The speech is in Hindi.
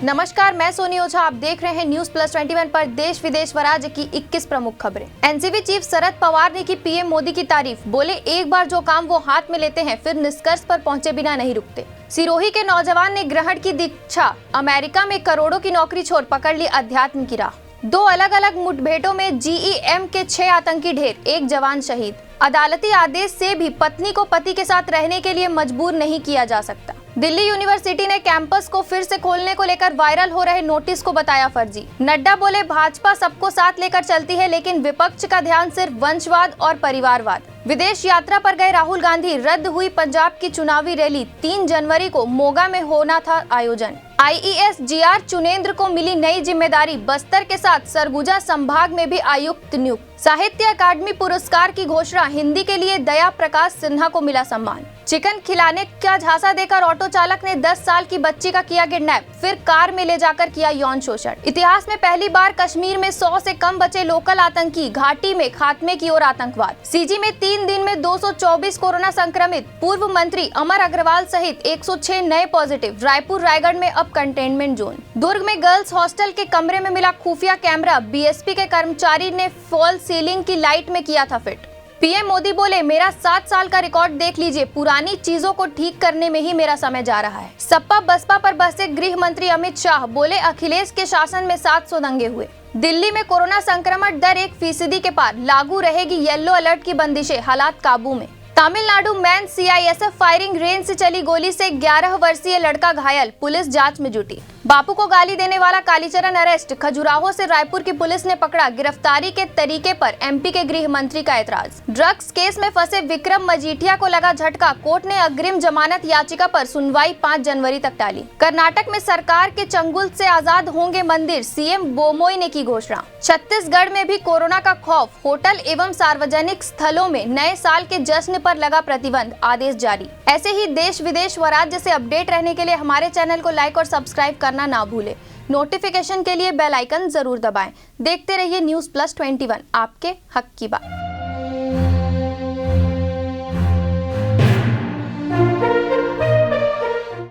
नमस्कार, मैं सोनी ओझा। आप देख रहे हैं न्यूज प्लस 21 पर देश विदेश व राज्य की 21 प्रमुख खबरें। एनसीपी चीफ शरद पवार ने की पीएम मोदी की तारीफ। बोले, एक बार जो काम वो हाथ में लेते हैं फिर निष्कर्ष पर पहुंचे बिना नहीं रुकते। सिरोही के नौजवान ने ग्रहण की दीक्षा। अमेरिका में करोड़ों की नौकरी छोड़ पकड़ ली अध्यात्म की राह। 2 अलग अलग मुठभेड़ों में जीईएम के 6 आतंकी ढेर, 1 जवान शहीद। अदालती आदेश से भी पत्नी को पति के साथ रहने के लिए मजबूर नहीं किया जा सकता। दिल्ली यूनिवर्सिटी ने कैंपस को फिर से खोलने को लेकर वायरल हो रहे नोटिस को बताया फर्जी। नड्डा बोले, भाजपा सबको साथ लेकर चलती है, लेकिन विपक्ष का ध्यान सिर्फ वंशवाद और परिवारवाद। विदेश यात्रा पर गए राहुल गांधी। रद्द हुई पंजाब की चुनावी रैली। 3 जनवरी को मोगा में होना था आयोजन। आईईएस जीआर चुनेंद्र को मिली नई जिम्मेदारी। बस्तर के साथ सरगुजा संभाग में भी आयुक्त नियुक्त। साहित्य अकादमी पुरस्कार की घोषणा। हिंदी के लिए दया प्रकाश सिन्हा को मिला सम्मान। चिकन खिलाने का झांसा देकर ऑटो चालक ने 10 साल की बच्ची का किया किडनैप, फिर कार में ले जाकर किया यौन शोषण। इतिहास में पहली बार कश्मीर में 100 से कम बचे लोकल आतंकी। घाटी में खात्मे की ओर आतंकवाद। सीजी में 3 दिन में 224 कोरोना संक्रमित। पूर्व मंत्री अमर अग्रवाल सहित 106 नए पॉजिटिव। रायपुर रायगढ़ में अब कंटेनमेंट जोन। दुर्ग में गर्ल्स हॉस्टल के कमरे में मिला खुफिया कैमरा। बीएसपी के कर्मचारी ने फॉल सीलिंग की लाइट में किया था फिट। पीएम मोदी बोले, मेरा 7 साल का रिकॉर्ड देख लीजिए, पुरानी चीजों को ठीक करने में ही मेरा समय जा रहा है। सपा बसपा पर बसे गृह मंत्री अमित शाह। बोले, अखिलेश के शासन में 700 दंगे हुए। दिल्ली में कोरोना संक्रमण दर 1% के पार। लागू रहेगी येलो अलर्ट की बंदिशें, हालात काबू में। तमिलनाडु में सीआईएसएफ फायरिंग रेंज से चली गोली से 11 वर्षीय लड़का घायल। पुलिस जांच में जुटी। बापू को गाली देने वाला कालीचरण अरेस्ट। खजुराहो से रायपुर की पुलिस ने पकड़ा। गिरफ्तारी के तरीके पर एमपी के गृह मंत्री का ऐतराज। ड्रग्स केस में फंसे विक्रम मजीठिया को लगा झटका। कोर्ट ने अग्रिम जमानत याचिका पर सुनवाई 5 जनवरी तक टाली। कर्नाटक में सरकार के चंगुल से आजाद होंगे मंदिर। सीएम बोमोई ने की घोषणा। छत्तीसगढ़ में भी कोरोना का खौफ। होटल एवं सार्वजनिक स्थलों में नए साल के जश्न पर लगा प्रतिबंध। आदेश जारी। ऐसे ही देश विदेश व राज्य से अपडेट रहने के लिए हमारे चैनल को लाइक और सब्सक्राइब करना ना भूले। नोटिफिकेशन के लिए बेल आइकन जरूर दबाएं। देखते रहिए न्यूज प्लस 21, आपके हक की बात।